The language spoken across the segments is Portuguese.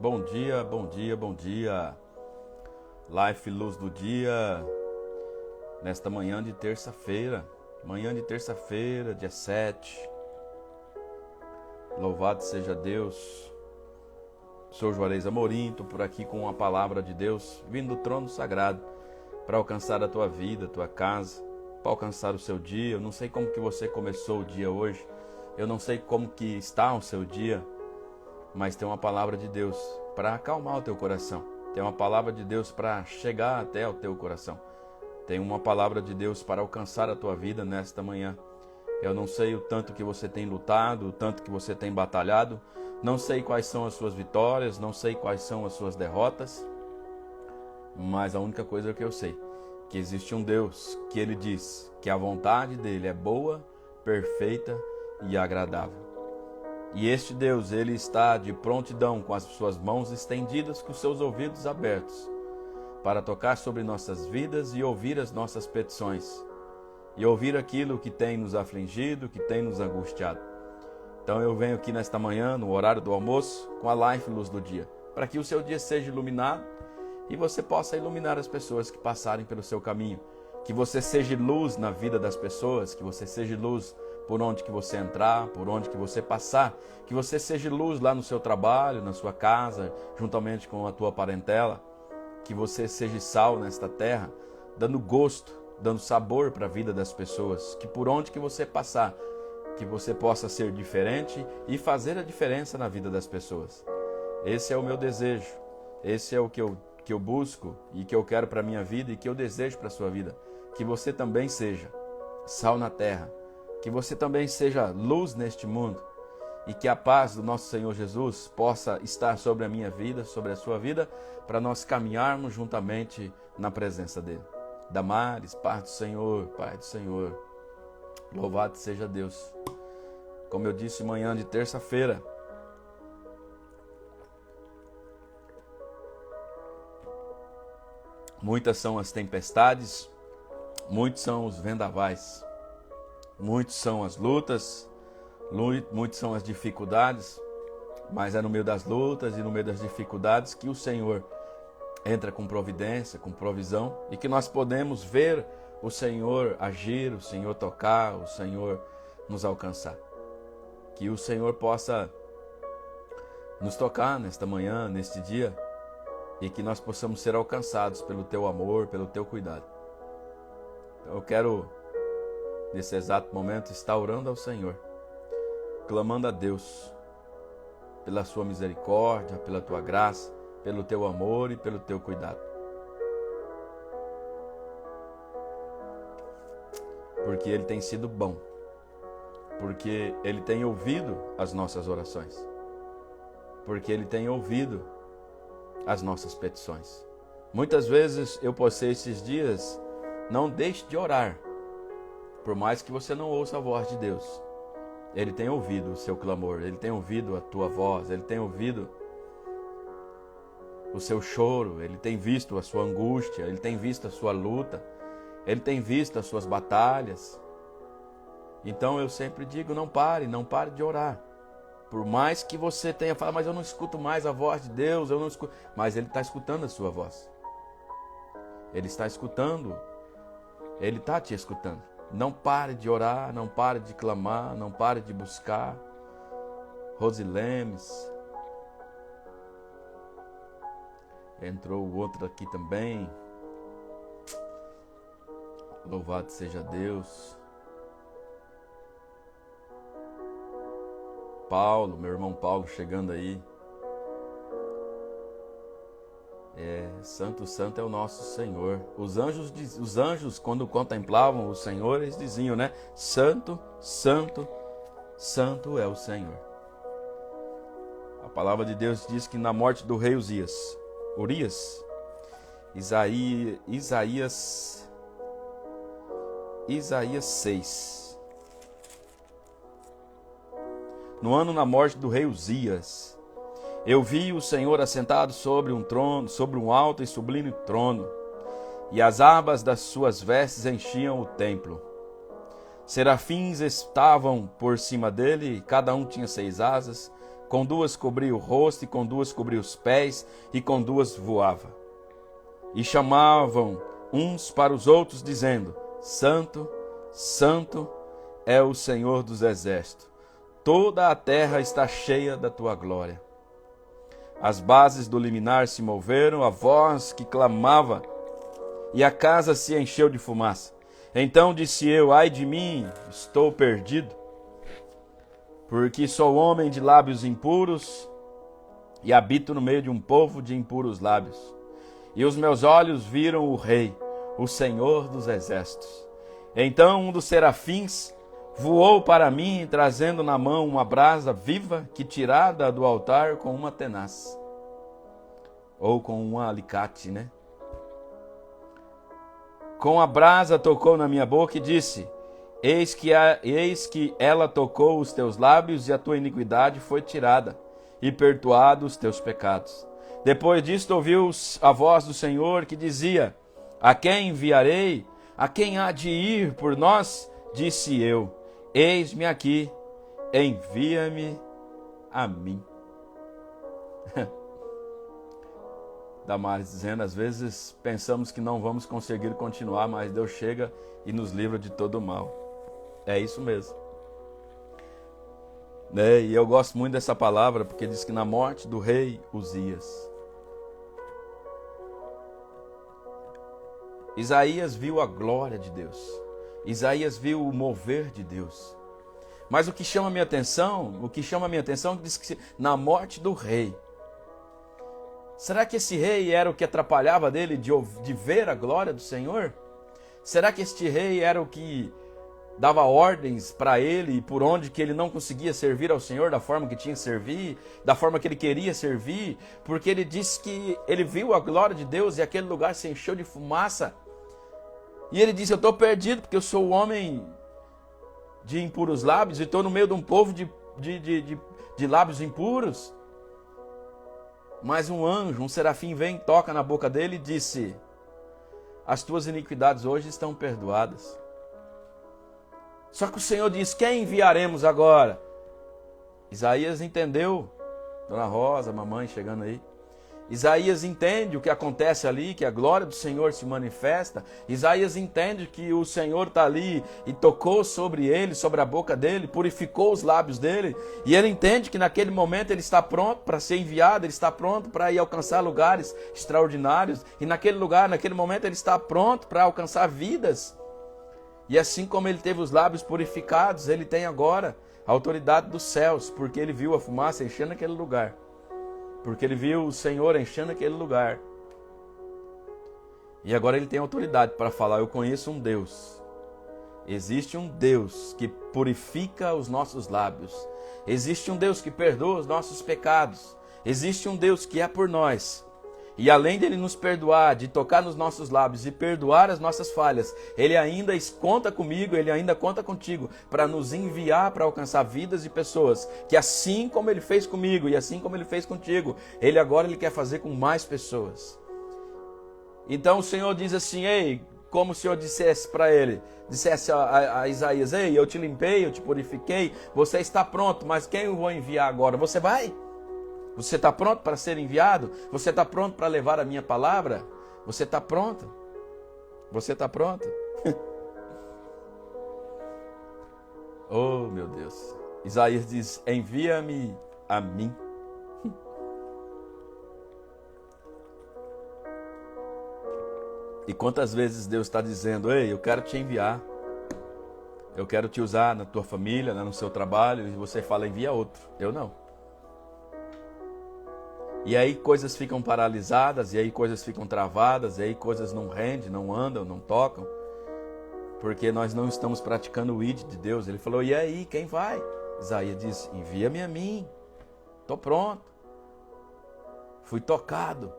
Bom dia, bom dia, bom dia. Life Luz do Dia, nesta manhã de terça-feira, dia 7. Louvado seja Deus. Sou Juarez Amorim, estou por aqui com uma palavra de Deus, vindo do trono sagrado, para alcançar a tua vida, a tua casa, para alcançar o seu dia. Eu não sei como que você começou o dia hoje, eu não sei como que está o seu dia, mas tem uma palavra de Deus para acalmar o teu coração. Tem uma palavra de Deus para chegar até o teu coração. Tem uma palavra de Deus para alcançar a tua vida nesta manhã. Eu não sei o tanto que você tem lutado, o tanto que você tem batalhado. Não sei quais são as suas vitórias, não sei quais são as suas derrotas. Mas a única coisa que eu sei, que existe um Deus que Ele diz que a vontade dEle é boa, perfeita e agradável. E este Deus, Ele está de prontidão, com as suas mãos estendidas, com os seus ouvidos abertos, para tocar sobre nossas vidas e ouvir as nossas petições, e ouvir aquilo que tem nos afligido, que tem nos angustiado. Então eu venho aqui nesta manhã, no horário do almoço, com a Life Luz do Dia, para que o seu dia seja iluminado e você possa iluminar as pessoas que passarem pelo seu caminho. Que você seja luz na vida das pessoas, que você seja luz por onde que você entrar, por onde que você passar, que você seja luz lá no seu trabalho, na sua casa, juntamente com a tua parentela, que você seja sal nesta terra, dando gosto, dando sabor para a vida das pessoas, que por onde que você passar, que você possa ser diferente e fazer a diferença na vida das pessoas. Esse é o meu desejo, esse é o que eu busco e que eu quero para a minha vida e que eu desejo para a sua vida, que você também seja sal na terra, que você também seja luz neste mundo e que a paz do nosso Senhor Jesus possa estar sobre a minha vida, sobre a sua vida, para nós caminharmos juntamente na presença dEle. Damares, Pai do Senhor, Pai do Senhor, louvado seja Deus. Como eu disse, manhã de terça-feira, muitas são as tempestades, muitos são os vendavais, muitos são as lutas, muitos são as dificuldades, mas é no meio das lutas e no meio das dificuldades que o Senhor entra com providência, com provisão, e que nós podemos ver o Senhor agir, o Senhor tocar, o Senhor nos alcançar. Que o Senhor possa nos tocar nesta manhã, neste dia, e que nós possamos ser alcançados pelo Teu amor, pelo Teu cuidado. Então eu quero, nesse exato momento, estar orando ao Senhor, clamando a Deus pela Sua misericórdia, pela Tua graça, pelo Teu amor e pelo Teu cuidado. Porque Ele tem sido bom, porque Ele tem ouvido as nossas orações, porque Ele tem ouvido as nossas petições. Muitas vezes eu postei esses dias, não deixe de orar, por mais que você não ouça a voz de Deus. Ele tem ouvido o seu clamor, Ele tem ouvido a tua voz, Ele tem ouvido o seu choro, Ele tem visto a sua angústia, Ele tem visto a sua luta, Ele tem visto as suas batalhas. Então eu sempre digo, não pare de orar. Por mais que você tenha falado, mas eu não escuto mais a voz de Deus, eu não escuto, mas Ele está escutando a sua voz. Ele está escutando, Ele está te escutando. Não pare de orar, não pare de clamar, não pare de buscar. Rosilemes. Entrou o outro aqui também. Louvado seja Deus. Paulo, meu irmão Paulo chegando aí. Santo, santo é o nosso Senhor. Os anjos, quando contemplavam o Senhor, eles diziam, né? Santo, santo, santo é o Senhor. A palavra de Deus diz que na morte do rei Urias, Isaías 6. No ano na morte do rei Uzias, eu vi o Senhor assentado sobre um trono, sobre um alto e sublime trono, e as abas das suas vestes enchiam o templo. Serafins estavam por cima dele, cada um tinha 6 asas, Com 2 cobria o rosto, e com 2 cobria os pés, e com 2 voava. E chamavam uns para os outros, dizendo: Santo, Santo é o Senhor dos exércitos. Toda a terra está cheia da tua glória. As bases do liminar se moveram, a voz que clamava, e a casa se encheu de fumaça. Então disse eu: ai de mim, estou perdido, porque sou homem de lábios impuros e habito no meio de um povo de impuros lábios. E os meus olhos viram o Rei, o Senhor dos exércitos. Então um dos serafins voou para mim, trazendo na mão uma brasa viva que tirada do altar com uma tenaz, ou com um alicate, né? Com a brasa tocou na minha boca e disse: eis que ela tocou os teus lábios, e a tua iniquidade foi tirada, e perdoados os teus pecados. Depois disto ouviu a voz do Senhor que dizia: a quem enviarei? A quem há de ir por nós? Disse eu: eis-me aqui, envia-me a mim. Damares dizendo: às vezes pensamos que não vamos conseguir continuar, mas Deus chega e nos livra de todo o mal. É isso mesmo. E eu gosto muito dessa palavra, porque diz que na morte do rei Uzias, Isaías viu a glória de Deus. Isaías viu o mover de Deus. Mas o que chama a minha atenção, diz que na morte do rei, será que esse rei era o que atrapalhava dele de ver a glória do Senhor? Será que este rei era o que dava ordens para ele por onde que ele não conseguia servir ao Senhor da forma que tinha que servir, da forma que ele queria servir? Porque ele disse que ele viu a glória de Deus e aquele lugar se encheu de fumaça. E ele disse: eu estou perdido porque eu sou o homem de impuros lábios e estou no meio de um povo de lábios impuros. Mas um anjo, um serafim vem, toca na boca dele e disse: as tuas iniquidades hoje estão perdoadas. Só que o Senhor diz: quem enviaremos agora? Isaías entendeu. Dona Rosa, mamãe chegando aí. Isaías entende o que acontece ali, que a glória do Senhor se manifesta. Isaías entende que o Senhor está ali e tocou sobre ele, sobre a boca dele, purificou os lábios dele. E ele entende que naquele momento ele está pronto para ser enviado, ele está pronto para ir alcançar lugares extraordinários. E naquele lugar, naquele momento, ele está pronto para alcançar vidas. E assim como ele teve os lábios purificados, ele tem agora a autoridade dos céus, porque ele viu a fumaça enchendo aquele lugar. Porque ele viu o Senhor enchendo aquele lugar. E agora ele tem autoridade para falar: eu conheço um Deus. Existe um Deus que purifica os nossos lábios. Existe um Deus que perdoa os nossos pecados. Existe um Deus que é por nós. E além dele nos perdoar, de tocar nos nossos lábios e perdoar as nossas falhas, ele ainda conta comigo, ele ainda conta contigo para nos enviar para alcançar vidas de pessoas que, assim como ele fez comigo e assim como ele fez contigo, ele agora quer fazer com mais pessoas. Então o Senhor diz assim: ei, como o Senhor dissesse para ele, dissesse a Isaías: ei, eu te limpei, eu te purifiquei, você está pronto, mas quem eu vou enviar agora? Você vai? Você está pronto para ser enviado? Você está pronto para levar a minha palavra? Você está pronto? Você está pronto? Oh, meu Deus. Isaías diz: envia-me a mim. E quantas vezes Deus está dizendo: ei, eu quero te enviar. Eu quero te usar na tua família, no seu trabalho. E você fala: envia outro. Eu não. E aí coisas ficam paralisadas, e aí coisas ficam travadas, e aí coisas não rendem, não andam, não tocam, porque nós não estamos praticando o ID de Deus. Ele falou: e aí, quem vai? Isaías disse: envia-me a mim, estou pronto, fui tocado,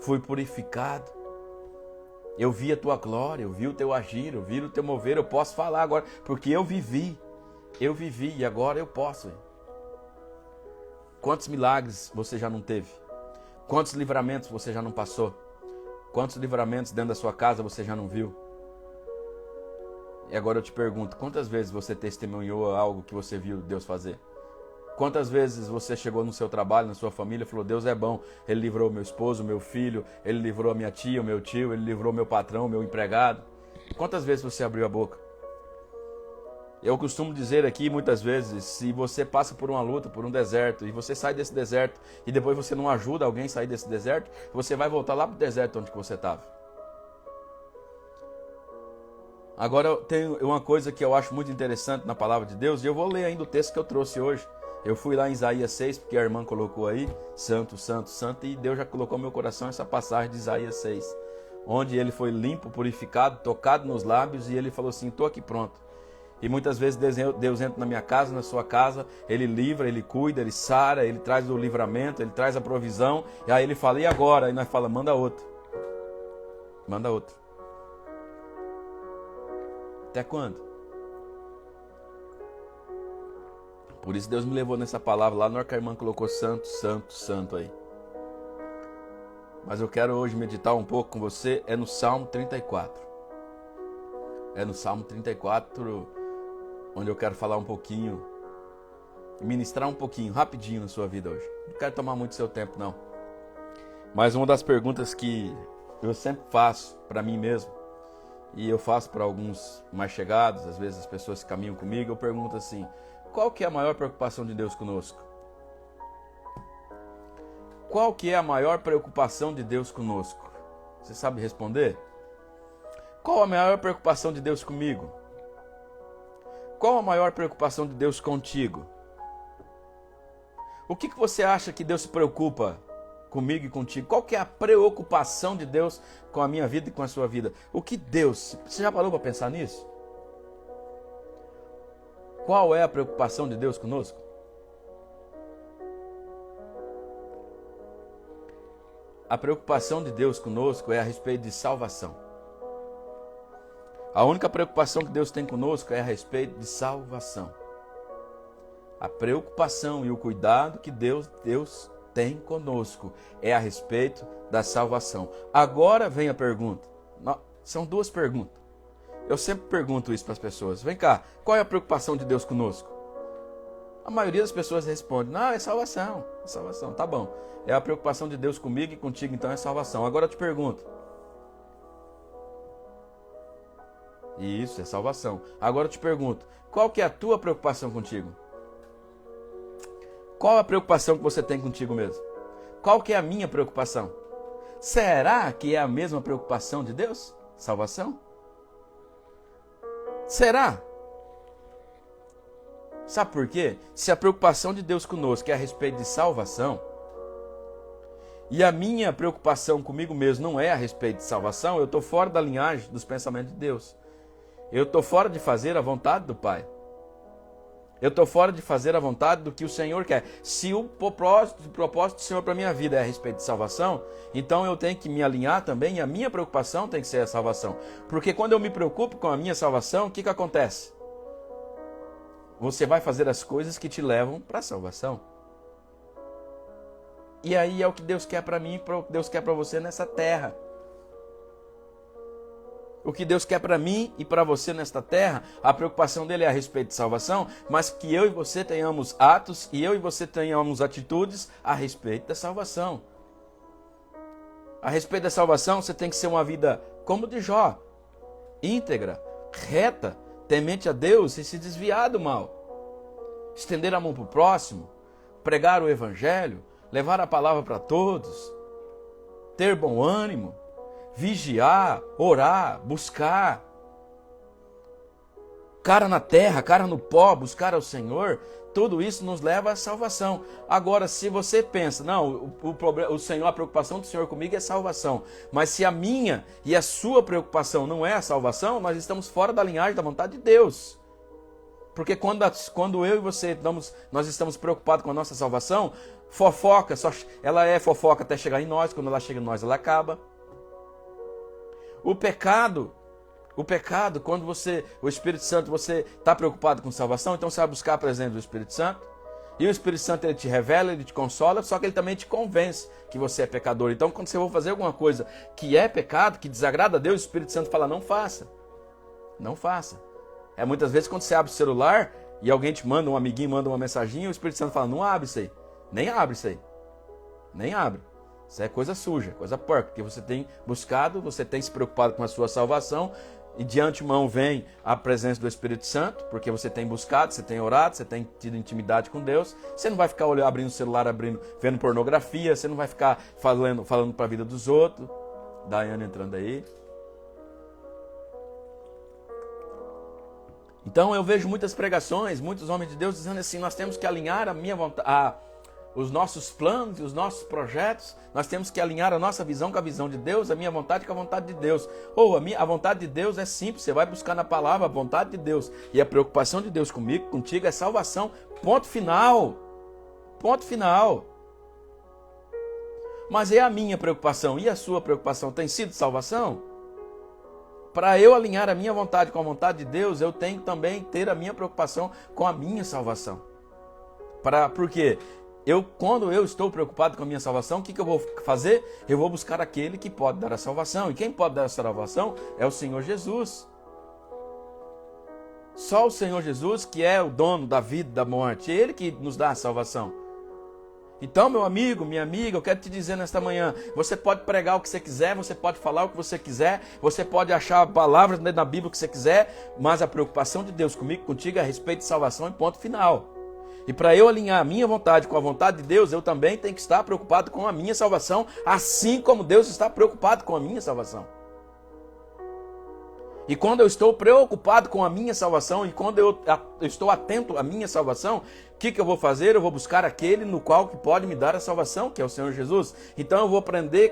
fui purificado, eu vi a tua glória, eu vi o teu agir, eu vi o teu mover, eu posso falar agora, porque eu vivi e agora eu posso. Quantos milagres você já não teve? Quantos livramentos você já não passou? Quantos livramentos dentro da sua casa você já não viu? E agora eu te pergunto: quantas vezes você testemunhou algo que você viu Deus fazer? Quantas vezes você chegou no seu trabalho, na sua família, e falou: Deus é bom, Ele livrou meu esposo, meu filho, Ele livrou a minha tia, o meu tio, Ele livrou meu patrão, o meu empregado. Quantas vezes você abriu a boca? Eu costumo dizer aqui muitas vezes, se você passa por uma luta, por um deserto, e você sai desse deserto, e depois você não ajuda alguém a sair desse deserto, você vai voltar lá para o deserto onde você estava. Agora tem uma coisa que eu acho muito interessante na palavra de Deus, e eu vou ler ainda o texto que eu trouxe hoje. Eu fui lá em Isaías 6, porque a irmã colocou aí, santo, santo, santo, e Deus já colocou no meu coração essa passagem de Isaías 6, onde ele foi limpo, purificado, tocado nos lábios, e ele falou assim: estou aqui pronto. E muitas vezes Deus entra na minha casa, na sua casa, Ele livra, Ele cuida, Ele sara, Ele traz o livramento, Ele traz a provisão. E aí Ele fala: e agora? Aí nós falamos: manda outro. Manda outro. Até quando? Por isso Deus me levou nessa palavra lá na hora que a irmã colocou santo, santo, santo aí. Mas eu quero hoje meditar um pouco com você, é no Salmo 34. É no Salmo 34... onde eu quero falar um pouquinho, ministrar um pouquinho, rapidinho na sua vida hoje. Não quero tomar muito seu tempo, não. Mas uma das perguntas que eu sempre faço para mim mesmo, e eu faço para alguns mais chegados, às vezes as pessoas que caminham comigo, eu pergunto assim: qual que é a maior preocupação de Deus conosco? Qual que é a maior preocupação de Deus conosco? Você sabe responder? Qual a maior preocupação de Deus comigo? Qual a maior preocupação de Deus contigo? O que você acha que Deus se preocupa comigo e contigo? Qual que é a preocupação de Deus com a minha vida e com a sua vida? O que Deus... Você já parou para pensar nisso? Qual é a preocupação de Deus conosco? A preocupação de Deus conosco é a respeito de salvação. A única preocupação que Deus tem conosco é a respeito de salvação. A preocupação e o cuidado que Deus tem conosco é a respeito da salvação. Agora vem a pergunta. São duas perguntas. Eu sempre pergunto isso para as pessoas. Vem cá, qual é a preocupação de Deus conosco? A maioria das pessoas responde: não, é salvação. É salvação, tá bom. É a preocupação de Deus comigo e contigo, então é salvação. Agora eu te pergunto. Isso, é salvação. Agora eu te pergunto, qual que é a tua preocupação contigo? Qual a preocupação que você tem contigo mesmo? Qual que é a minha preocupação? Será que é a mesma preocupação de Deus? Salvação? Será? Sabe por quê? Se a preocupação de Deus conosco é a respeito de salvação, e a minha preocupação comigo mesmo não é a respeito de salvação, eu estou fora da linhagem dos pensamentos de Deus. Eu estou fora de fazer a vontade do Pai. Eu estou fora de fazer a vontade do que o Senhor quer. Se o propósito do Senhor para a minha vida é a respeito de salvação, então eu tenho que me alinhar também, e a minha preocupação tem que ser a salvação. Porque quando eu me preocupo com a minha salvação, o que acontece? Você vai fazer as coisas que te levam para a salvação. E aí é o que Deus quer para mim, o que Deus quer para você nessa terra. O que Deus quer para mim e para você nesta terra, a preocupação dele é a respeito de salvação, mas que eu e você tenhamos atos e eu e você tenhamos atitudes a respeito da salvação. A respeito da salvação, você tem que ser uma vida como de Jó, íntegra, reta, temente a Deus e se desviar do mal. Estender a mão para o próximo, pregar o evangelho, levar a palavra para todos, ter bom ânimo, vigiar, orar, buscar. Cara na terra, cara no pó, buscar ao Senhor, tudo isso nos leva à salvação. Agora, se você pensa, não, o Senhor, a preocupação do Senhor comigo é salvação, mas se a minha e a sua preocupação não é a salvação, nós estamos fora da linhagem da vontade de Deus. Porque quando eu e você nós estamos preocupados com a nossa salvação, fofoca, ela é fofoca até chegar em nós, quando ela chega em nós, ela acaba. O pecado, quando o Espírito Santo, você está preocupado com salvação, então você vai buscar a presença do Espírito Santo, e o Espírito Santo ele te revela, ele te consola, só que ele também te convence que você é pecador. Então quando você for fazer alguma coisa que é pecado, que desagrada a Deus, o Espírito Santo fala: não faça, não faça. Muitas vezes quando você abre o celular, e alguém te manda, um amiguinho manda uma mensaginha, e o Espírito Santo fala, não abre isso aí. Nem abre isso aí. Nem abre. Isso é coisa suja, coisa porca, porque você tem buscado, você tem se preocupado com a sua salvação, e de antemão vem a presença do Espírito Santo, porque você tem buscado, você tem orado, você tem tido intimidade com Deus. Você não vai ficar abrindo o celular, vendo pornografia, você não vai ficar falando para a vida dos outros. Daiane entrando aí. Então eu vejo muitas pregações, muitos homens de Deus dizendo assim, nós temos que alinhar a minha vontade, os nossos planos e os nossos projetos, nós temos que alinhar a nossa visão com a visão de Deus, a minha vontade com a vontade de Deus. A vontade de Deus é simples, você vai buscar na palavra a vontade de Deus. E a preocupação de Deus comigo, contigo, é salvação. Ponto final. Ponto final. Mas é a minha preocupação e a sua preocupação tem sido salvação? Para eu alinhar a minha vontade com a vontade de Deus, eu tenho também que ter a minha preocupação com a minha salvação. Por quê? Quando eu estou preocupado com a minha salvação, o que eu vou fazer? Eu vou buscar aquele que pode dar a salvação. E quem pode dar a salvação é o Senhor Jesus. Só o Senhor Jesus, que é o dono da vida e da morte. É Ele que nos dá a salvação. Então, meu amigo, minha amiga, eu quero te dizer nesta manhã, você pode pregar o que você quiser, você pode falar o que você quiser, você pode achar palavras na Bíblia o que você quiser, mas a preocupação de Deus comigo, contigo, é a respeito de salvação e ponto final. E para eu alinhar a minha vontade com a vontade de Deus, eu também tenho que estar preocupado com a minha salvação, assim como Deus está preocupado com a minha salvação. E quando eu estou preocupado com a minha salvação, e quando eu estou atento à minha salvação, o que eu vou fazer? Eu vou buscar aquele no qual que pode me dar a salvação, que é o Senhor Jesus. Então eu vou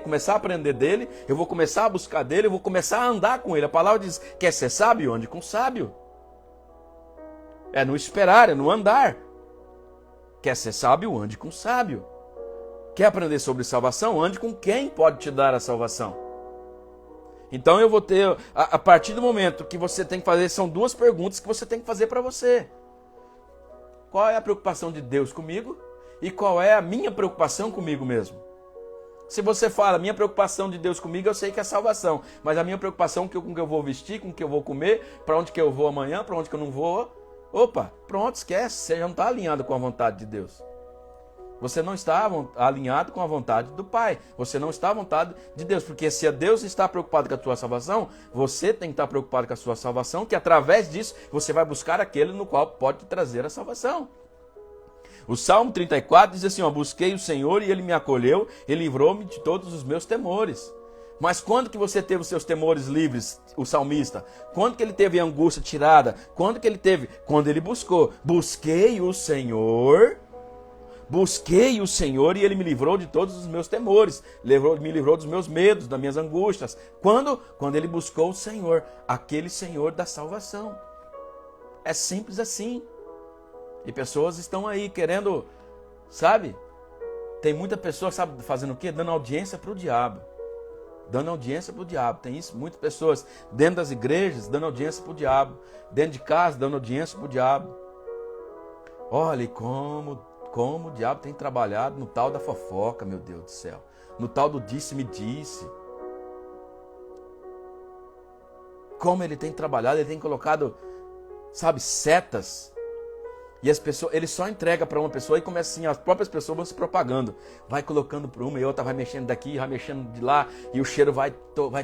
começar a aprender dele, eu vou começar a buscar dele, eu vou começar a andar com ele. A palavra diz, quer ser sábio? Ande com sábio. É no esperar, é no andar. Quer ser sábio? Ande com sábio. Quer aprender sobre salvação? Ande com quem pode te dar a salvação. Então eu vou ter, a partir do momento que você tem que fazer, são duas perguntas que você tem que fazer para você. Qual é a preocupação de Deus comigo? E qual é a minha preocupação comigo mesmo? Se você fala, minha preocupação de Deus comigo, eu sei que é salvação. Mas a minha preocupação com o que eu vou vestir, com o que eu vou comer, para onde que eu vou amanhã, para onde que eu não vou. Opa, pronto, esquece, você já não está alinhado com a vontade de Deus. Você não está alinhado com a vontade do Pai. Você não está à vontade de Deus. Porque se Deus está preocupado com a tua salvação, você tem que estar preocupado com a sua salvação, que através disso você vai buscar aquele no qual pode te trazer a salvação. O Salmo 34 diz assim, busquei o Senhor e Ele me acolheu e livrou-me de todos os meus temores. Mas quando que você teve os seus temores livres, o salmista? Quando que ele teve a angústia tirada? Quando que ele teve? Quando ele buscou. Busquei o Senhor e Ele me livrou de todos os meus temores, me livrou dos meus medos, das minhas angústias. Quando? Quando ele buscou o Senhor, aquele Senhor da salvação. É simples assim. E pessoas estão aí querendo, sabe? Tem muita pessoa, sabe, fazendo o quê? Dando audiência para o diabo. Dando audiência para o diabo. Tem isso, muitas pessoas dentro das igrejas dando audiência para o diabo. Dentro de casa dando audiência para o diabo. Olha como o diabo tem trabalhado no tal da fofoca, meu Deus do céu. No tal do disse-me-disse. Como ele tem trabalhado, ele tem colocado, sabe, setas. E as pessoas, ele só entrega para uma pessoa e começa assim, as próprias pessoas vão se propagando. Vai colocando para uma e outra, vai mexendo daqui, vai mexendo de lá, e o cheiro vai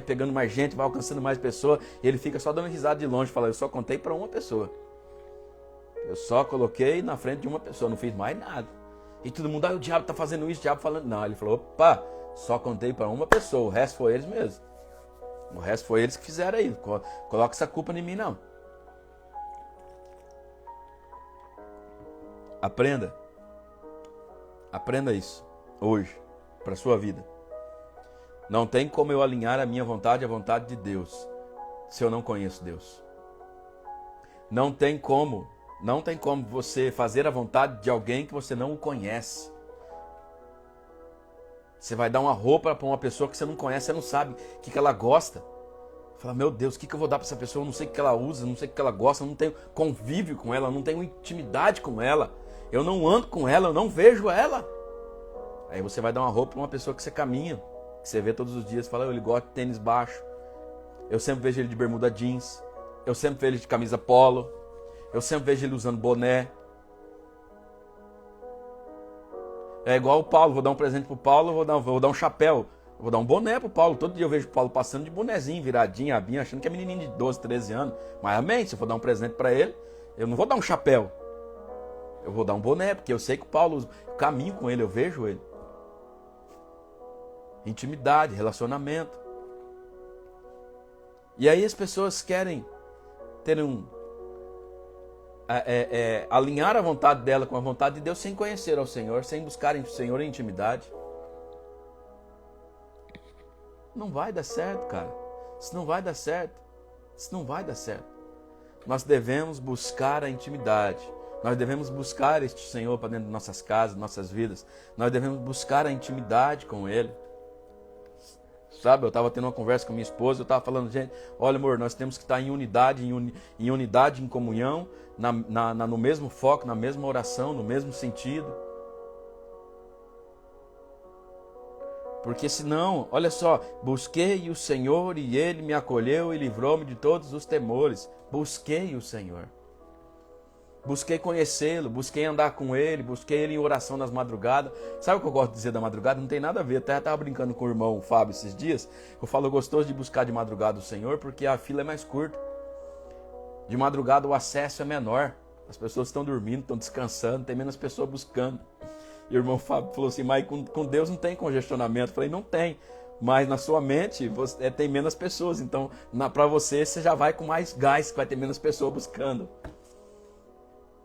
pegando mais gente, vai alcançando mais pessoas. E ele fica só dando risada de longe, falando, eu só contei para uma pessoa. Eu só coloquei na frente de uma pessoa, não fiz mais nada. E todo mundo, o diabo está fazendo isso, o diabo falando. Não, ele falou, opa, só contei para uma pessoa, o resto foi eles mesmos. O resto foi eles que fizeram aí. Coloca essa culpa em mim, não. Aprenda. Aprenda isso, hoje, para a sua vida. Não tem como eu alinhar a minha vontade à vontade de Deus, se eu não conheço Deus. Não tem como você fazer a vontade de alguém que você não o conhece. Você vai dar uma roupa para uma pessoa que você não conhece, você não sabe o que ela gosta. Fala, meu Deus, o que eu vou dar para essa pessoa? Eu não sei o que ela usa, não sei o que ela gosta, eu não tenho convívio com ela, eu não tenho intimidade com ela. Eu não ando com ela, eu não vejo ela. Aí você vai dar uma roupa para uma pessoa que você caminha, que você vê todos os dias, fala, ele gosta de tênis baixo. Eu sempre vejo ele de bermuda jeans. Eu sempre vejo ele de camisa polo. Eu sempre vejo ele usando boné. É igual o Paulo, vou dar um presente pro Paulo, vou dar um chapéu, vou dar um boné pro Paulo. Todo dia eu vejo o Paulo passando de bonezinho, viradinho, abinho, achando que é menininho de 12, 13 anos. Mas amém, se eu for dar um presente para ele, eu não vou dar um chapéu. Eu vou dar um boné, porque eu sei que o Paulo usa. Eu caminho com ele, eu vejo ele. Intimidade, relacionamento. E aí as pessoas querem ter alinhar a vontade dela com a vontade de Deus sem conhecer ao Senhor, sem buscar o Senhor em intimidade. Não vai dar certo, cara. Isso não vai dar certo. Isso não vai dar certo. Nós devemos buscar a intimidade. Nós devemos buscar este Senhor para dentro de nossas casas, nossas vidas. Nós devemos buscar a intimidade com Ele. Sabe, eu estava tendo uma conversa com minha esposa, eu estava falando, gente, olha amor, nós temos que estar em unidade, em unidade, em comunhão, no mesmo foco, na mesma oração, no mesmo sentido. Porque senão, olha só, busquei o Senhor e Ele me acolheu e livrou-me de todos os temores. Busquei o Senhor. Busquei conhecê-lo, busquei andar com Ele, busquei Ele em oração nas madrugadas. Sabe o que eu gosto de dizer da madrugada? Não tem nada a ver. Até estava brincando com o irmão Fábio esses dias. Eu falo gostoso de buscar de madrugada o Senhor porque a fila é mais curta. De madrugada o acesso é menor. As pessoas estão dormindo, estão descansando, tem menos pessoas buscando. E o irmão Fábio falou assim, mas com Deus não tem congestionamento. Eu falei, não tem. Mas na sua mente tem menos pessoas. Então, para você já vai com mais gás, que vai ter menos pessoas buscando.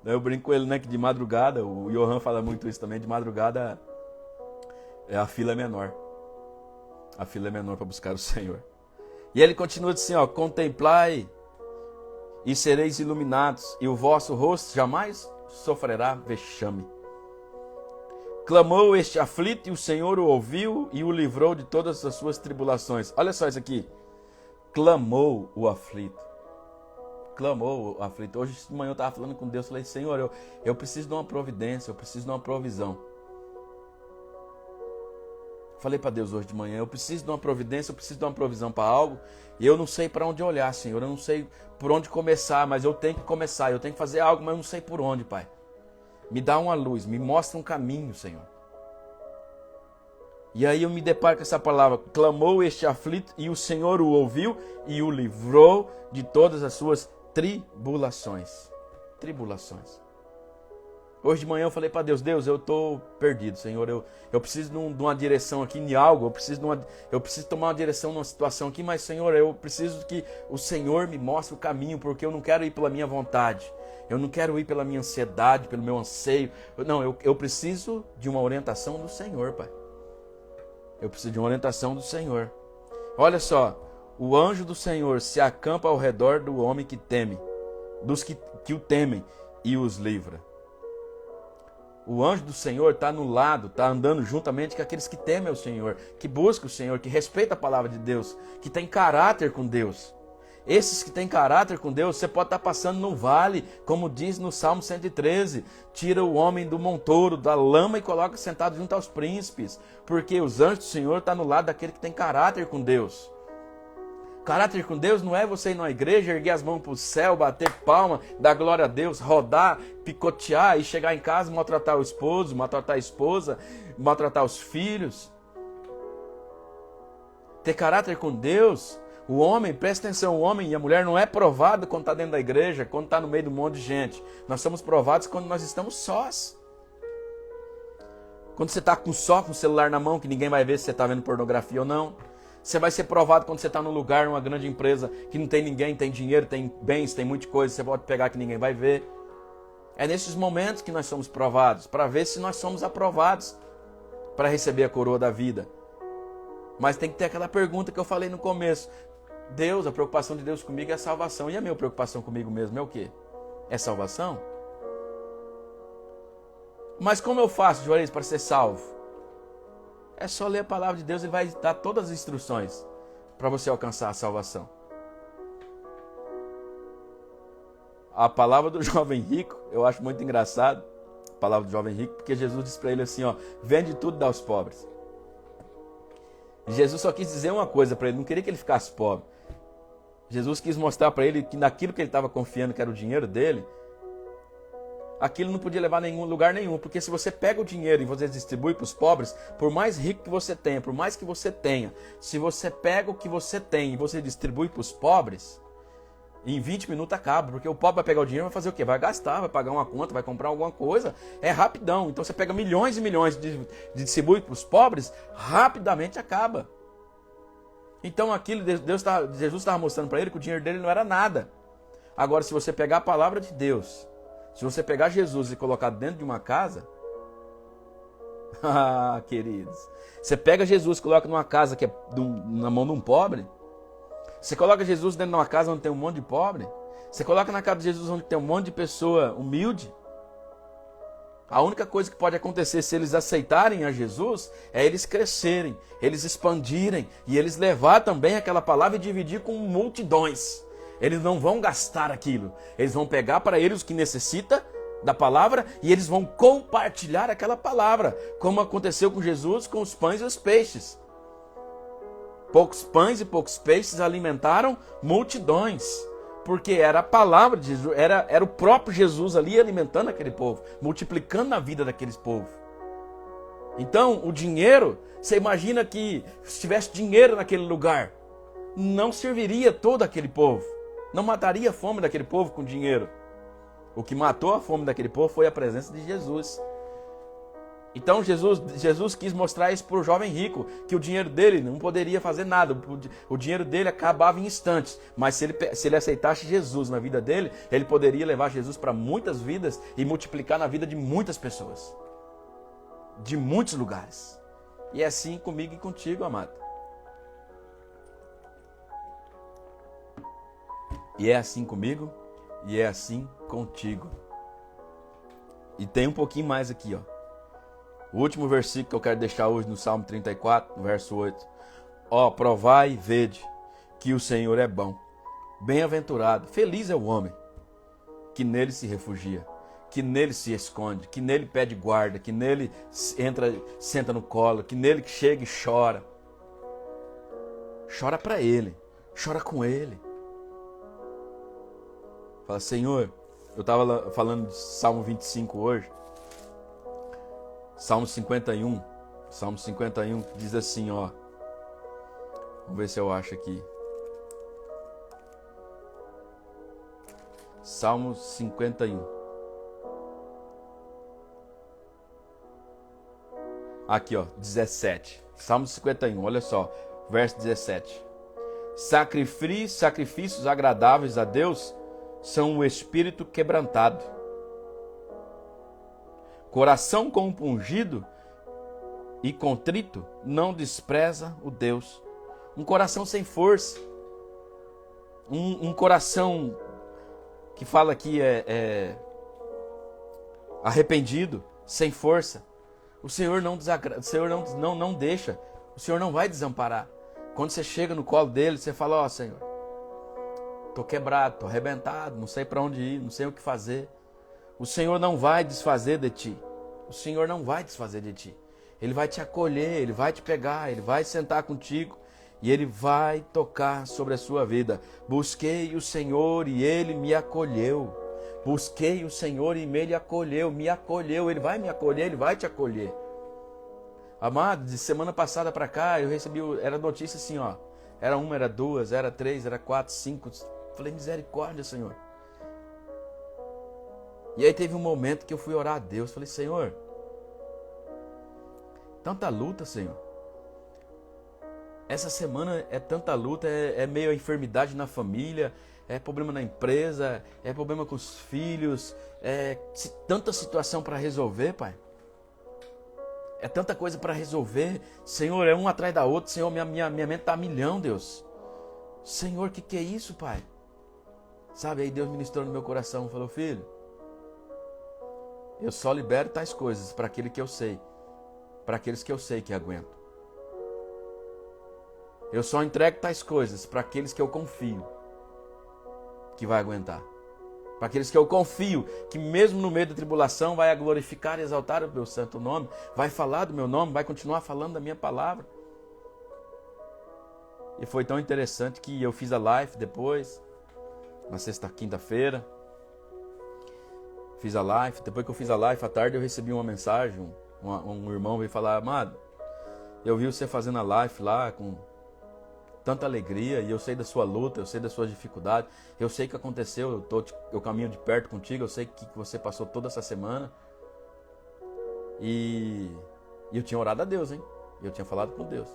Eu brinco com ele, né, que de madrugada, o Johan fala muito isso também, de madrugada a fila é menor. A fila é menor para buscar o Senhor. E ele continua assim, ó, contemplai e sereis iluminados, e o vosso rosto jamais sofrerá vexame. Clamou este aflito e o Senhor o ouviu e o livrou de todas as suas tribulações. Olha só isso aqui. Clamou o aflito. Clamou o aflito. Hoje de manhã eu estava falando com Deus, falei, Senhor, eu preciso de uma providência, eu preciso de uma provisão. Falei para Deus hoje de manhã, eu preciso de uma providência, eu preciso de uma provisão para algo, e eu não sei para onde olhar, Senhor, eu não sei por onde começar, mas eu tenho que começar, eu tenho que fazer algo, mas eu não sei por onde, Pai. Me dá uma luz, me mostra um caminho, Senhor. E aí eu me deparo com essa palavra, clamou este aflito, e o Senhor o ouviu e o livrou de todas as suas tribulações. Tribulações. Hoje de manhã eu falei para Deus, eu estou perdido, Senhor, eu preciso de uma direção aqui em algo, eu preciso tomar uma direção numa situação aqui, mas Senhor, eu preciso que o Senhor me mostre o caminho, porque eu não quero ir pela minha vontade, eu não quero ir pela minha ansiedade, pelo meu anseio, não, eu preciso de uma orientação do Senhor, Pai. Eu preciso de uma orientação do Senhor. Olha só, o anjo do Senhor se acampa ao redor do homem que teme, dos que o temem e os livra. O anjo do Senhor está no lado, está andando juntamente com aqueles que temem ao Senhor, que buscam o Senhor, que respeitam a palavra de Deus, que tem caráter com Deus. Esses que têm caráter com Deus, você pode estar passando no vale, como diz no Salmo 113, tira o homem do montouro, da lama e coloca sentado junto aos príncipes, porque os anjos do Senhor estão no lado daquele que tem caráter com Deus. Caráter com Deus não é você ir numa igreja, erguer as mãos para o céu, bater palma, dar glória a Deus, rodar, picotear e chegar em casa e maltratar o esposo, maltratar a esposa, maltratar os filhos. Ter caráter com Deus, o homem, presta atenção, o homem e a mulher não é provado quando está dentro da igreja, quando está no meio de um monte de gente. Nós somos provados quando nós estamos sós. Quando você está com o celular na mão, que ninguém vai ver se você está vendo pornografia ou não. Você vai ser provado quando você está num lugar, numa grande empresa, que não tem ninguém, tem dinheiro, tem bens, tem muita coisa, você pode pegar que ninguém vai ver. É nesses momentos que nós somos provados, para ver se nós somos aprovados para receber a coroa da vida. Mas tem que ter aquela pergunta que eu falei no começo. Deus, a preocupação de Deus comigo é a salvação. E a minha preocupação comigo mesmo é o quê? É salvação? Mas como eu faço, Juarez, para ser salvo? É só ler a palavra de Deus e vai dar todas as instruções para você alcançar a salvação. A palavra do jovem rico, eu acho muito engraçado, a palavra do jovem rico, porque Jesus disse para ele assim, ó, vende tudo e dá aos pobres. Jesus só quis dizer uma coisa para ele, não queria que ele ficasse pobre. Jesus quis mostrar para ele que naquilo que ele estava confiando, que era o dinheiro dele, Aquilo não podia levar a nenhum lugar nenhum, porque se você pega o dinheiro e você distribui para os pobres, por mais rico que você tenha, por mais que você tenha, se você pega o que você tem e você distribui para os pobres, em 20 minutos acaba, porque o pobre vai pegar o dinheiro e vai fazer o quê? Vai gastar, vai pagar uma conta, vai comprar alguma coisa, é rapidão. Então você pega milhões e milhões de distribui para os pobres, rapidamente acaba. Então aquilo, Jesus estava mostrando para ele que o dinheiro dele não era nada. Agora, se você pegar a palavra de Deus, se você pegar Jesus e colocar dentro de uma casa, queridos, você pega Jesus e coloca numa casa que é na mão de um pobre, você coloca Jesus dentro de uma casa onde tem um monte de pobre, você coloca na casa de Jesus onde tem um monte de pessoa humilde, a única coisa que pode acontecer se eles aceitarem a Jesus é eles crescerem, eles expandirem e eles levar também aquela palavra e dividir com multidões. Eles não vão gastar aquilo. Eles vão pegar para eles o que necessita da palavra e eles vão compartilhar aquela palavra, como aconteceu com Jesus com os pães e os peixes. Poucos pães e poucos peixes alimentaram multidões, porque era a palavra de Jesus, era o próprio Jesus ali alimentando aquele povo, multiplicando a vida daqueles povos. Então, o dinheiro, você imagina que se tivesse dinheiro naquele lugar, não serviria todo aquele povo. Não mataria a fome daquele povo com dinheiro. O que matou a fome daquele povo foi a presença de Jesus. Então Jesus quis mostrar isso para o jovem rico, que o dinheiro dele não poderia fazer nada. O dinheiro dele acabava em instantes. Mas se ele aceitasse Jesus na vida dele, ele poderia levar Jesus para muitas vidas e multiplicar na vida de muitas pessoas. De muitos lugares. E é assim comigo e contigo, amado. E é assim comigo, e é assim contigo. E tem um pouquinho mais aqui, ó. O último versículo que eu quero deixar hoje no Salmo 34, no verso 8. Ó, provai e vede que o Senhor é bom. Bem-aventurado, feliz é o homem que nele se refugia, que nele se esconde, que nele pede guarda, que nele senta no colo, que nele chega e chora. Chora para ele, chora com ele. Fala, Senhor, eu estava falando de Salmo 25 hoje. Salmo 51 diz assim, ó. Vamos ver se eu acho aqui. Salmo 51. Aqui, ó, 17. Salmo 51, olha só, verso 17. Sacrifícios agradáveis a Deus são o espírito quebrantado. Coração compungido e contrito não despreza o Deus. Um coração sem força. Um coração que fala aqui arrependido, sem força. O Senhor não desagrada, o Senhor não deixa. O Senhor não vai desamparar. Quando você chega no colo dele, você fala, ó, Senhor, tô quebrado, tô arrebentado, não sei para onde ir, não sei o que fazer. O Senhor não vai desfazer de ti. O Senhor não vai desfazer de ti. Ele vai te acolher, Ele vai te pegar, Ele vai sentar contigo e Ele vai tocar sobre a sua vida. Busquei o Senhor e Ele me acolheu. Busquei o Senhor e Ele me acolheu. Ele vai me acolher, Ele vai te acolher. Amado, de semana passada para cá, eu recebi, era notícia assim, ó. Era uma, era duas, era três, era quatro, cinco. Falei, misericórdia, Senhor. E aí teve um momento que eu fui orar a Deus. Falei, Senhor, tanta luta, Senhor. Essa semana é tanta luta, é meio a enfermidade na família, é problema na empresa, é problema com os filhos, tanta situação para resolver, Pai. É tanta coisa para resolver. Senhor, é um atrás da outra. Senhor, minha mente está a milhão, Deus. Senhor, que é isso, Pai? Sabe, aí Deus ministrou no meu coração, falou, filho, eu só libero tais coisas para aquele que eu sei, para aqueles que eu sei que aguentam. Eu só entrego tais coisas para aqueles que eu confio que vai aguentar. Para aqueles que eu confio que mesmo no meio da tribulação vai glorificar e exaltar o meu santo nome, vai falar do meu nome, vai continuar falando da minha palavra. E foi tão interessante que eu fiz a live depois, na quinta-feira. Fiz a live. Depois que eu fiz a live, à tarde eu recebi uma mensagem. Um irmão veio falar: amado, eu vi você fazendo a live lá com tanta alegria, e eu sei da sua luta, eu sei das suas dificuldades, eu sei o que aconteceu, eu caminho de perto contigo, eu sei que você passou toda essa semana. E eu tinha orado a Deus, hein? Eu tinha falado com Deus.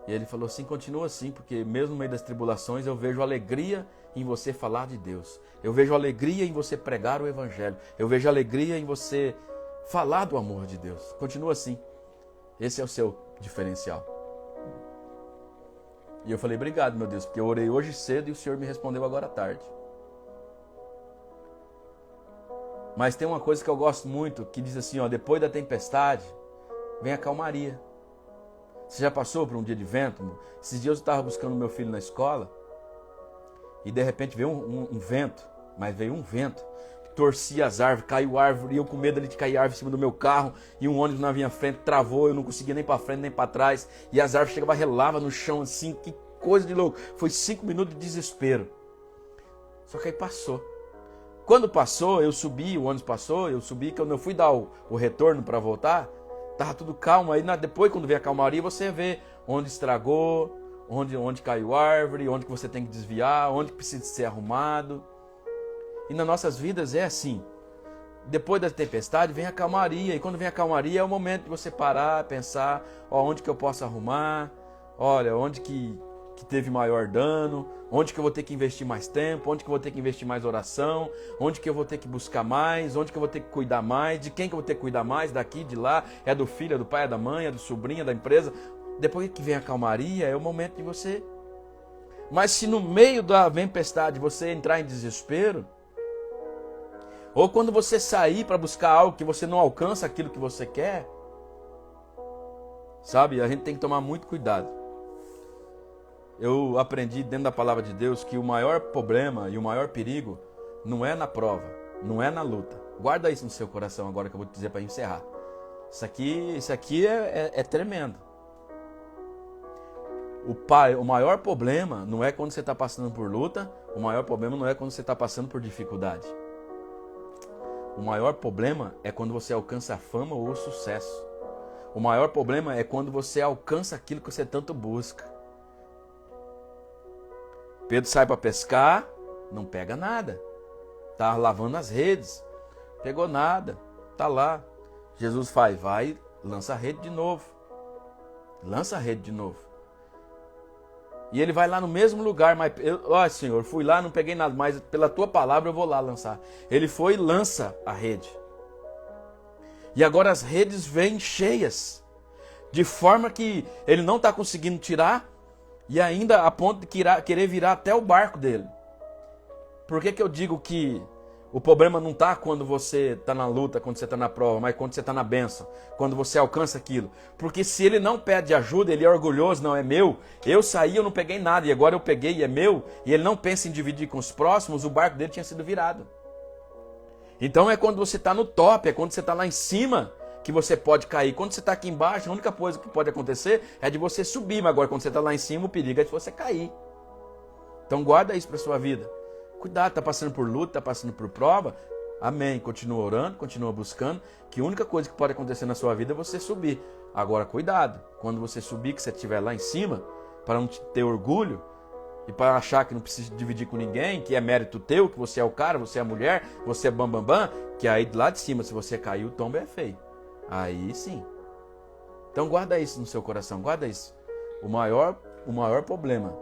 E ele falou assim: continua assim, porque mesmo no meio das tribulações eu vejo alegria em você falar de Deus. Eu vejo alegria em você pregar o Evangelho. Eu vejo alegria em você falar do amor de Deus. Continua assim. Esse é o seu diferencial. E eu falei: obrigado, meu Deus, porque eu orei hoje cedo e o Senhor me respondeu agora à tarde. Mas tem uma coisa que eu gosto muito, que diz assim, ó: depois da tempestade, vem a calmaria. Você já passou por um dia de vento? Esses dias eu estava buscando meu filho na escola e de repente veio um vento, mas veio um vento que torcia as árvores, caiu árvore, e eu com medo de cair árvore em cima do meu carro, e um ônibus na minha frente travou, eu não conseguia nem para frente nem para trás, e as árvores chegavam, relava no chão assim, que coisa de louco. Foi 5 minutos de desespero. Só que aí passou. Quando passou, eu subi, o ônibus passou, eu subi, quando eu fui dar o retorno para voltar, estava tudo calmo. Aí depois, quando vem a calmaria, você vê onde estragou, onde caiu árvore, onde que você tem que desviar, onde que precisa ser arrumado. E nas nossas vidas é assim. Depois da tempestade vem a calmaria, e quando vem a calmaria é o momento de você parar, pensar: ó, onde que eu posso arrumar, olha, onde que teve maior dano, onde que eu vou ter que investir mais tempo, onde que eu vou ter que investir mais oração, onde que eu vou ter que buscar mais, onde que eu vou ter que cuidar mais, de quem que eu vou ter que cuidar mais, daqui, de lá, é do filho, é do pai, é da mãe, é do sobrinho, é da empresa. Depois que vem a calmaria, é o momento de você. Mas se no meio da tempestade você entrar em desespero, ou quando você sair para buscar algo que você não alcança aquilo que você quer, sabe, a gente tem que tomar muito cuidado. Eu aprendi dentro da palavra de Deus que o maior problema e o maior perigo não é na prova, não é na luta. Guarda isso no seu coração agora que eu vou te dizer para encerrar. Isso aqui é tremendo. O maior problema não é quando você está passando por luta, o maior problema não é quando você está passando por dificuldade. O maior problema é quando você alcança a fama ou o sucesso. O maior problema é quando você alcança aquilo que você tanto busca. Pedro sai para pescar, não pega nada. Está lavando as redes, pegou nada, está lá. Jesus vai, lança a rede de novo. Lança a rede de novo. E ele vai lá no mesmo lugar, mas, ó Senhor, fui lá, não peguei nada, mas pela tua palavra eu vou lá lançar. Ele foi e lança a rede. E agora as redes vêm cheias, de forma que ele não está conseguindo tirar, e ainda a ponto de querer virar até o barco dele. Por que eu digo que o problema não está quando você está na luta, quando você está na prova, mas quando você está na bênção, quando você alcança aquilo? Porque se ele não pede ajuda, ele é orgulhoso, não é meu. Eu saí, eu não peguei nada, e agora eu peguei e é meu, e ele não pensa em dividir com os próximos, o barco dele tinha sido virado. Então é quando você está no top, é quando você está lá em cima, que você pode cair. Quando você está aqui embaixo, a única coisa que pode acontecer é de você subir, mas agora quando você está lá em cima, o perigo é de você cair. Então guarda isso para a sua vida. Cuidado, está passando por luta, está passando por prova, amém, continua orando, continua buscando, que a única coisa que pode acontecer na sua vida é você subir. Agora cuidado, quando você subir, que você estiver lá em cima, para não ter orgulho, e para achar que não precisa dividir com ninguém, que é mérito teu, que você é o cara, você é a mulher, você é bambambam, que aí lá de cima, se você cair, o tombo é feio. Aí sim. Então guarda isso no seu coração, guarda isso. O maior problema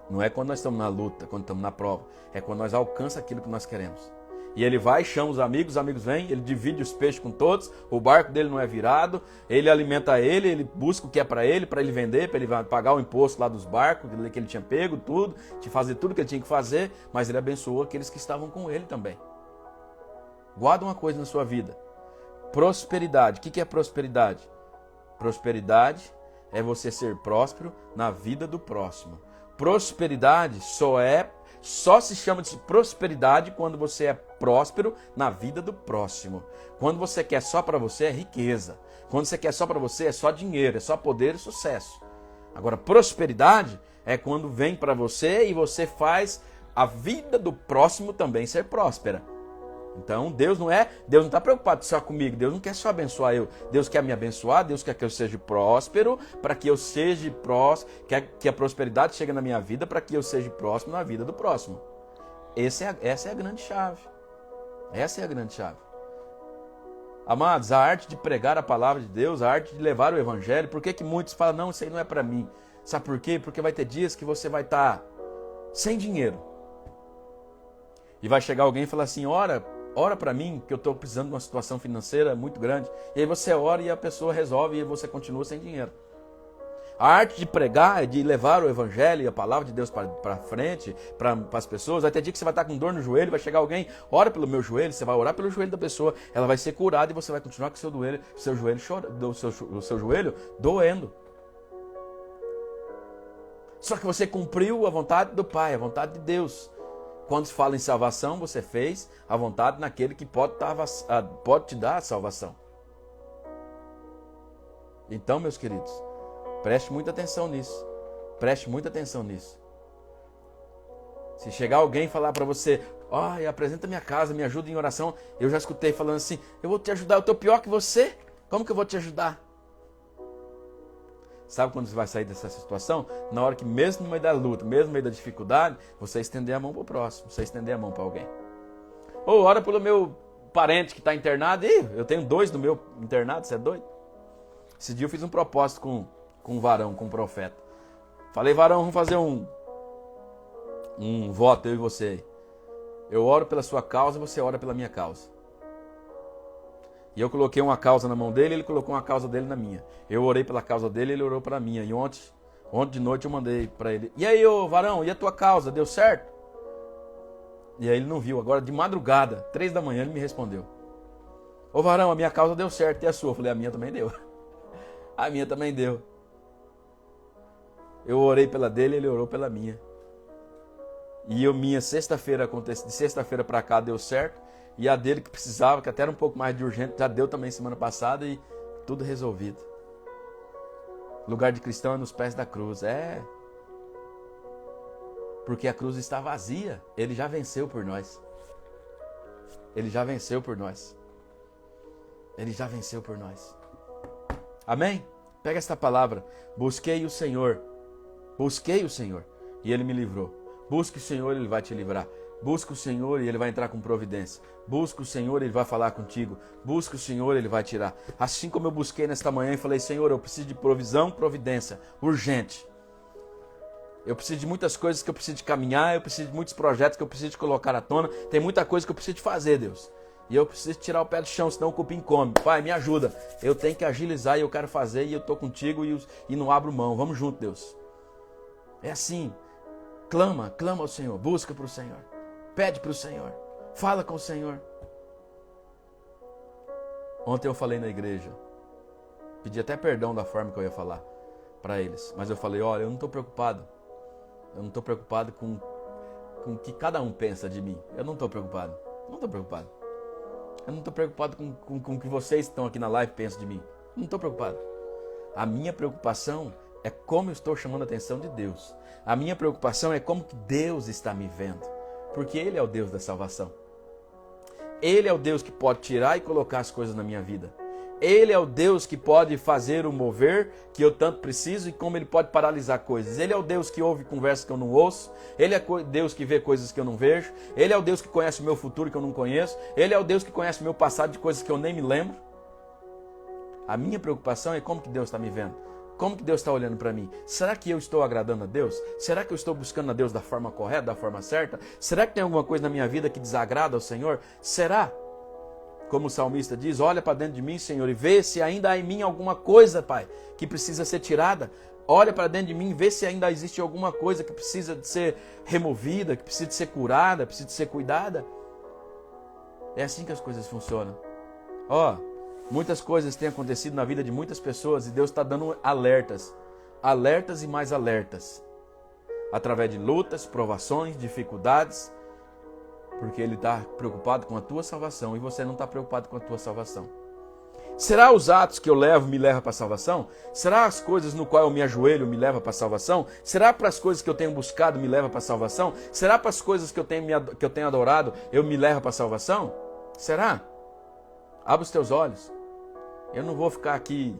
não é quando nós estamos na luta, quando estamos na prova, é quando nós alcançamos aquilo que nós queremos. E ele vai, chama os amigos vêm, ele divide os peixes com todos, o barco dele não é virado, ele alimenta ele busca o que é para ele vender, para ele pagar o imposto lá dos barcos, que ele tinha pego, tudo, de fazer tudo que ele tinha que fazer, mas ele abençoou aqueles que estavam com ele também. Guarda uma coisa na sua vida. Prosperidade. O que é prosperidade? Prosperidade é você ser próspero na vida do próximo. Prosperidade só se chama de prosperidade quando você é próspero na vida do próximo. Quando você quer só para você é riqueza. Quando você quer só para você é só dinheiro, é só poder e sucesso. Agora, prosperidade é quando vem para você e você faz a vida do próximo também ser próspera. Então Deus não está preocupado só comigo, Deus não quer só abençoar eu, Deus quer me abençoar, Deus quer que eu seja próspero, para que eu seja próspero, quer que a prosperidade chegue na minha vida, para que eu seja próximo na vida do próximo. Essa é a grande chave. Essa é a grande chave. Amados, a arte de pregar a palavra de Deus, a arte de levar o evangelho, por que muitos falam, não, isso aí não é para mim? Sabe por quê? Porque vai ter dias que você vai estar sem dinheiro. E vai chegar alguém e falar assim, ora para mim, que eu estou precisando de uma situação financeira muito grande. E aí você ora e a pessoa resolve e você continua sem dinheiro. A arte de pregar é de levar o evangelho e a palavra de Deus para frente, para as pessoas. Vai ter dia que você vai estar com dor no joelho, vai chegar alguém, ora pelo meu joelho, você vai orar pelo joelho da pessoa, ela vai ser curada e você vai continuar com o seu joelho doendo. Só que você cumpriu a vontade do Pai, a vontade de Deus. Quando se fala em salvação, você fez a vontade naquele que pode te dar a salvação. Então, meus queridos, preste muita atenção nisso. Preste muita atenção nisso. Se chegar alguém e falar para você, apresenta minha casa, me ajuda em oração. Eu já escutei falando assim, eu vou te ajudar, eu estou pior que você. Como que eu vou te ajudar? Sabe quando você vai sair dessa situação? Na hora que mesmo no meio da luta, mesmo no meio da dificuldade, você estender a mão para o próximo, você estender a mão para alguém. Ou ora pelo meu parente que está internado. Eu tenho 2 no meu internado, você é doido? Esse dia eu fiz um propósito com um varão, com um profeta. Falei, varão, vamos fazer um voto, eu e você. Eu oro pela sua causa e você ora pela minha causa. E eu coloquei uma causa na mão dele, ele colocou uma causa dele na minha. Eu orei pela causa dele, ele orou pela minha. E ontem de noite eu mandei para ele. E aí, ô varão, e a tua causa? Deu certo? E aí ele não viu. Agora de madrugada, 3 da manhã, ele me respondeu. Ô varão, a minha causa deu certo, e a sua? Eu falei, a minha também deu. A minha também deu. Eu orei pela dele, ele orou pela minha. E minha sexta-feira, de sexta-feira para cá deu certo. E a dele que precisava, que até era um pouco mais de urgente, já deu também semana passada e tudo resolvido. Lugar de cristão é nos pés da cruz. Porque a cruz está vazia. Ele já venceu por nós. Ele já venceu por nós. Ele já venceu por nós. Amém? Pega esta palavra. Busquei o Senhor. Busquei o Senhor. E Ele me livrou. Busque o Senhor, Ele vai te livrar. Busca o Senhor e Ele vai entrar com providência. Busca o Senhor e Ele vai falar contigo. Busca o Senhor e Ele vai tirar. Assim como eu busquei nesta manhã e falei, Senhor, eu preciso de provisão, providência, urgente. Eu preciso de muitas coisas que eu preciso de caminhar, eu preciso de muitos projetos que eu preciso de colocar à tona. Tem muita coisa que eu preciso de fazer, Deus. E eu preciso tirar o pé do chão, senão o cupim come. Pai, me ajuda. Eu tenho que agilizar e eu quero fazer e eu estou contigo e não abro mão. Vamos junto, Deus. É assim. Clama ao Senhor. Busca para o Senhor. Pede para o Senhor. Fala com o Senhor. Ontem eu falei na igreja. Pedi até perdão da forma que eu ia falar para eles. Mas eu falei, olha, eu não estou preocupado. Eu não estou preocupado com o que cada um pensa de mim. Eu não estou preocupado. Não estou preocupado. Eu não estou preocupado com o que vocês que estão aqui na live pensam de mim. Não estou preocupado. A minha preocupação é como eu estou chamando a atenção de Deus. A minha preocupação é como que Deus está me vendo. Porque Ele é o Deus da salvação. Ele é o Deus que pode tirar e colocar as coisas na minha vida. Ele é o Deus que pode fazer o mover que eu tanto preciso e como Ele pode paralisar coisas. Ele é o Deus que ouve conversas que eu não ouço. Ele é o Deus que vê coisas que eu não vejo. Ele é o Deus que conhece o meu futuro que eu não conheço. Ele é o Deus que conhece o meu passado de coisas que eu nem me lembro. A minha preocupação é como que Deus está me vendo. Como que Deus está olhando para mim? Será que eu estou agradando a Deus? Será que eu estou buscando a Deus da forma correta, da forma certa? Será que tem alguma coisa na minha vida que desagrada ao Senhor? Será? Como o salmista diz, olha para dentro de mim, Senhor, e vê se ainda há em mim alguma coisa, Pai, que precisa ser tirada. Olha para dentro de mim e vê se ainda existe alguma coisa que precisa de ser removida, que precisa de ser curada, precisa de ser cuidada. É assim que as coisas funcionam. Muitas coisas têm acontecido na vida de muitas pessoas e Deus está dando alertas. Alertas e mais alertas. Através de lutas, provações, dificuldades. Porque Ele está preocupado com a tua salvação e você não está preocupado com a tua salvação. Será os atos que eu levo me levam para a salvação? Será as coisas no qual eu me ajoelho me levam para a salvação? Será para as coisas que eu tenho buscado me levam para a salvação? Será para as coisas que eu tenho adorado eu me levo para a salvação? Será? Abre os teus olhos. Eu não vou ficar aqui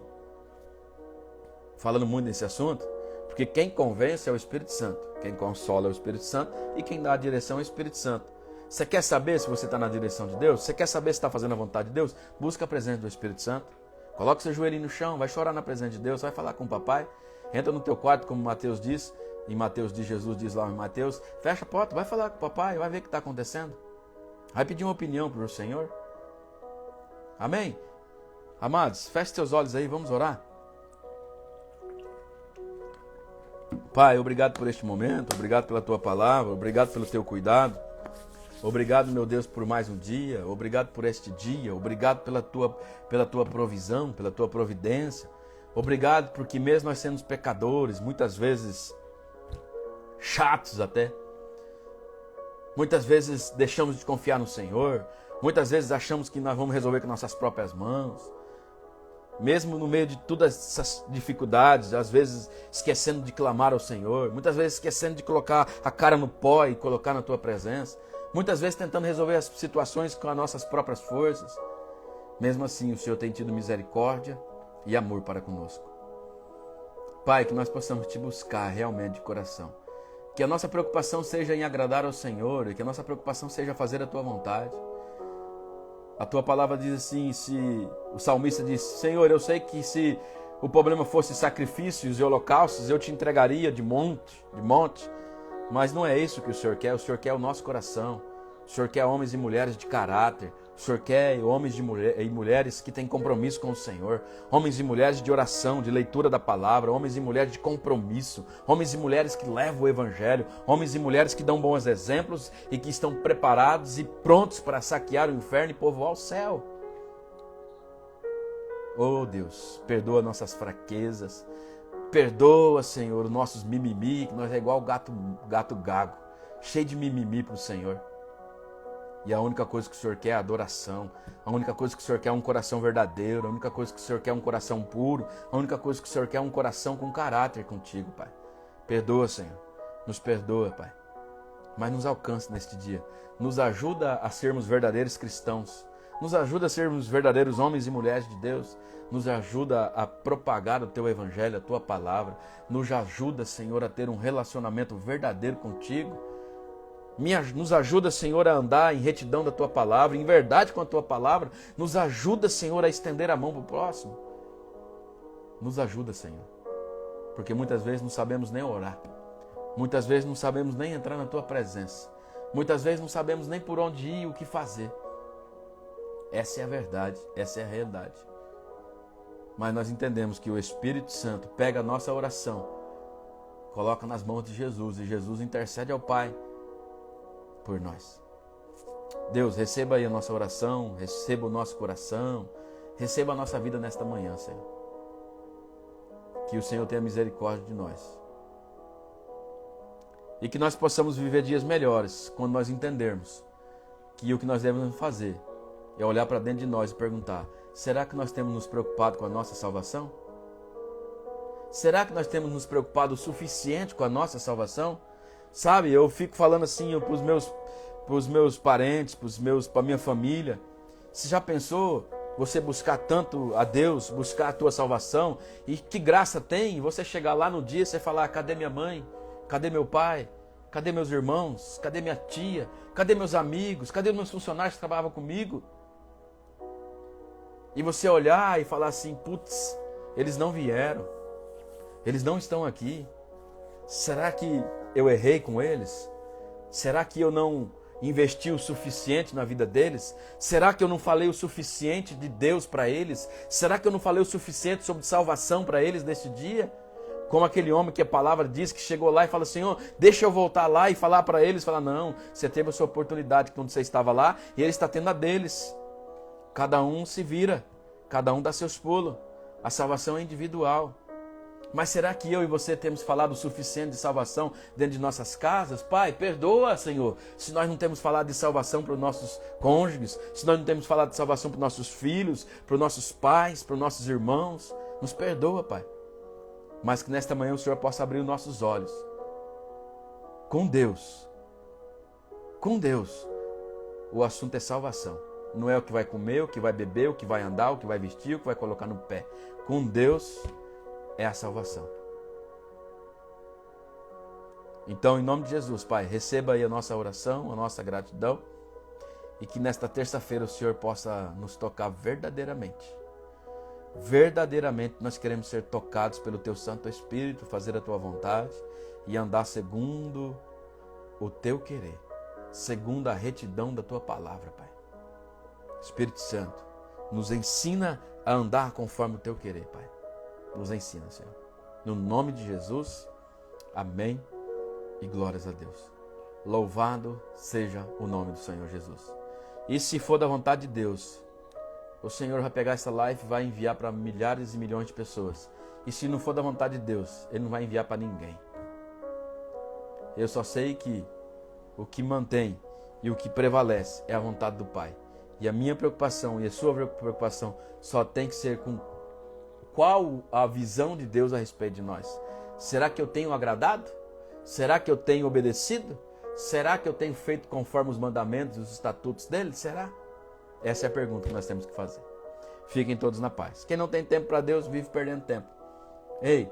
falando muito nesse assunto, porque quem convence é o Espírito Santo. Quem consola é o Espírito Santo e quem dá a direção é o Espírito Santo. Você quer saber se você está na direção de Deus? Você quer saber se está fazendo a vontade de Deus? Busca a presença do Espírito Santo. Coloca seu joelhinho no chão, vai chorar na presença de Deus, vai falar com o papai. Entra no teu quarto, como Mateus diz, em Mateus diz, Jesus diz lá em Mateus, fecha a porta, vai falar com o papai, vai ver o que está acontecendo. Vai pedir uma opinião para o Senhor. Amém? Amados, feche seus olhos aí, vamos orar. Pai, obrigado por este momento, obrigado pela tua palavra, obrigado pelo teu cuidado. Obrigado, meu Deus, por mais um dia, obrigado por este dia, obrigado pela tua provisão, pela tua providência. Obrigado porque mesmo nós sendo pecadores, muitas vezes chatos até, muitas vezes deixamos de confiar no Senhor, muitas vezes achamos que nós vamos resolver com nossas próprias mãos. Mesmo no meio de todas essas dificuldades, às vezes esquecendo de clamar ao Senhor, muitas vezes esquecendo de colocar a cara no pó e colocar na tua presença, muitas vezes tentando resolver as situações com as nossas próprias forças. Mesmo assim, o Senhor tem tido misericórdia e amor para conosco. Pai, que nós possamos te buscar realmente de coração. Que a nossa preocupação seja em agradar ao Senhor e que a nossa preocupação seja fazer a tua vontade. A tua palavra diz assim, o salmista diz, Senhor, eu sei que se o problema fosse sacrifícios e holocaustos, eu te entregaria de monte, mas não é isso que o Senhor quer o nosso coração. O Senhor quer homens e mulheres de caráter, o Senhor quer homens e mulheres que têm compromisso com o Senhor, homens e mulheres de oração, de leitura da palavra, homens e mulheres de compromisso, homens e mulheres que levam o Evangelho, homens e mulheres que dão bons exemplos e que estão preparados e prontos para saquear o inferno e povoar o céu. Oh Deus, perdoa nossas fraquezas, perdoa, Senhor, os nossos mimimi, que nós é igual gato gago, cheio de mimimi para o Senhor. E a única coisa que o Senhor quer é adoração. A única coisa que o Senhor quer é um coração verdadeiro. A única coisa que o Senhor quer é um coração puro. A única coisa que o Senhor quer é um coração com caráter contigo, Pai. Perdoa, Senhor. Nos perdoa, Pai. Mas nos alcance neste dia. Nos ajuda a sermos verdadeiros cristãos. Nos ajuda a sermos verdadeiros homens e mulheres de Deus. Nos ajuda a propagar o Teu Evangelho, a Tua Palavra. Nos ajuda, Senhor, a ter um relacionamento verdadeiro contigo. Nos ajuda, Senhor, a andar em retidão da Tua Palavra, em verdade com a Tua Palavra. Nos ajuda, Senhor, a estender a mão para o próximo. Nos ajuda, Senhor. Porque muitas vezes não sabemos nem orar. Muitas vezes não sabemos nem entrar na Tua presença. Muitas vezes não sabemos nem por onde ir e o que fazer. Essa é a verdade, essa é a realidade. Mas nós entendemos que o Espírito Santo pega a nossa oração, coloca nas mãos de Jesus e Jesus intercede ao Pai por nós. Deus, receba aí a nossa oração, receba o nosso coração, receba a nossa vida nesta manhã, Senhor. Que o Senhor tenha misericórdia de nós. E que nós possamos viver dias melhores quando nós entendermos que o que nós devemos fazer é olhar para dentro de nós e perguntar: será que nós temos nos preocupado com a nossa salvação? Será que nós temos nos preocupado o suficiente com a nossa salvação? Sabe, eu fico falando assim para os meus parentes, para a minha família. Você já pensou você buscar tanto a Deus, buscar a tua salvação? E que graça tem você chegar lá no dia e você falar: cadê minha mãe? Cadê meu pai? Cadê meus irmãos? Cadê minha tia? Cadê meus amigos? Cadê meus funcionários que trabalhavam comigo? E você olhar e falar assim: putz, eles não vieram. Eles não estão aqui. Será que eu errei com eles? Será que eu não investi o suficiente na vida deles? Será que eu não falei o suficiente de Deus para eles? Será que eu não falei o suficiente sobre salvação para eles neste dia? Como aquele homem que a palavra diz que chegou lá e fala: Senhor, deixa eu voltar lá e falar para eles. Fala: não, você teve a sua oportunidade quando você estava lá e ele está tendo a deles. Cada um se vira, cada um dá seus pulos. A salvação é individual. Mas será que eu e você temos falado o suficiente de salvação dentro de nossas casas? Pai, perdoa, Senhor, se nós não temos falado de salvação para os nossos cônjuges, se nós não temos falado de salvação para os nossos filhos, para os nossos pais, para os nossos irmãos. Nos perdoa, Pai. Mas que nesta manhã o Senhor possa abrir os nossos olhos. Com Deus, o assunto é salvação. não é o que vai comer, o que vai beber, o que vai andar, o que vai vestir, o que vai colocar no pé. Com Deus é a salvação. Então, em nome de Jesus, Pai, receba aí a nossa oração, a nossa gratidão, e que nesta terça-feira o Senhor possa nos tocar verdadeiramente. Verdadeiramente nós queremos ser tocados pelo Teu Santo Espírito, fazer a Tua vontade e andar segundo o Teu querer, segundo a retidão da Tua palavra, Pai. Espírito Santo, nos ensina a andar conforme o Teu querer, Pai. Nos ensina, Senhor. No nome de Jesus, amém e glórias a Deus. Louvado seja o nome do Senhor Jesus. E se for da vontade de Deus, o Senhor vai pegar essa live e vai enviar para milhares e milhões de pessoas. E se não for da vontade de Deus, Ele não vai enviar para ninguém. Eu só sei que o que mantém e o que prevalece é a vontade do Pai. E a minha preocupação e a sua preocupação só tem que ser com qual a visão de Deus a respeito de nós. Será que eu tenho agradado? Será que eu tenho obedecido? Será que eu tenho feito conforme os mandamentos e os estatutos dele? Será? Essa é a pergunta que nós temos que fazer. Fiquem todos na paz. Quem não tem tempo para Deus vive perdendo tempo. Ei,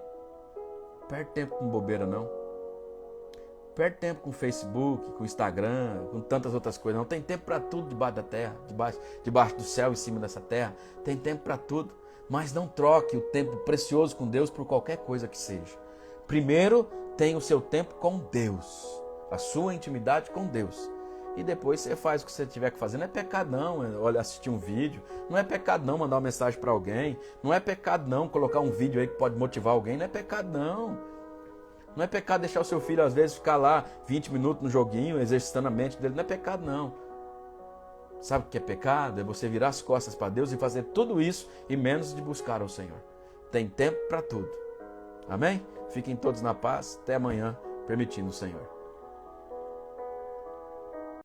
perde tempo com bobeira não. Perde tempo com Facebook, com Instagram, com tantas outras coisas. Não tem tempo para tudo debaixo da terra, debaixo do céu, em cima dessa terra. Tem tempo para tudo. Mas não troque o tempo precioso com Deus por qualquer coisa que seja. Primeiro, tenha o seu tempo com Deus. A sua intimidade com Deus. E depois você faz o que você tiver que fazer. Não é pecado não, olha, assistir um vídeo. Não é pecado não mandar uma mensagem para alguém. Não é pecado não colocar um vídeo aí que pode motivar alguém. Não é pecado não. Não é pecado deixar o seu filho às vezes ficar lá 20 minutos no joguinho, exercitando a mente dele. Não é pecado não. Sabe o que é pecado? É você virar as costas para Deus e fazer tudo isso e menos de buscar ao Senhor. Tem tempo para tudo. Amém? Fiquem todos na paz. Até amanhã, permitindo o Senhor.